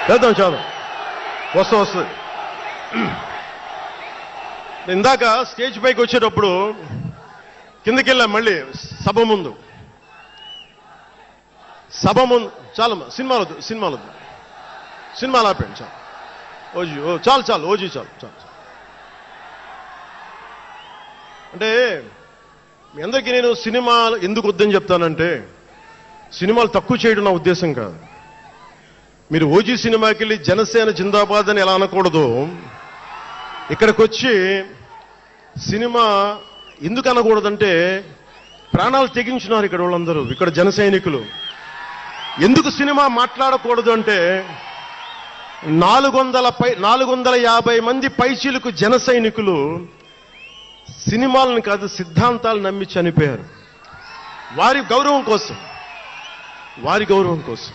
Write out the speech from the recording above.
చేద్దాం చాలు వస్తుంది. ఇందాక స్టేజ్ పైకి వచ్చేటప్పుడు కిందకి వెళ్ళా, మళ్ళీ సభ ముందు చాలు సినిమాలు ఆపండి చాలు. ఓజీ చాలు ఓజీ చాలు. అంటే మీ అందరికీ నేను సినిమాలు ఎందుకు వద్దని చెప్తానంటే, సినిమాలు తక్కువ చేయడం నా ఉద్దేశం కాదు. మీరు ఓజీ సినిమాకి వెళ్ళి జనసేన జిందాబాద్ అని ఎలా అనకూడదు, ఇక్కడికి వచ్చి సినిమా ఎందుకు అనకూడదంటే, ప్రాణాలు తెగించినారు ఇక్కడ వాళ్ళందరూ, ఇక్కడ జన సైనికులు. ఎందుకు సినిమా మాట్లాడకూడదు అంటే, 450 మంది పైచీలకు జన సైనికులు సినిమాలను కాదు సిద్ధాంతాలు నమ్మి చనిపోయారు. వారి గౌరవం కోసం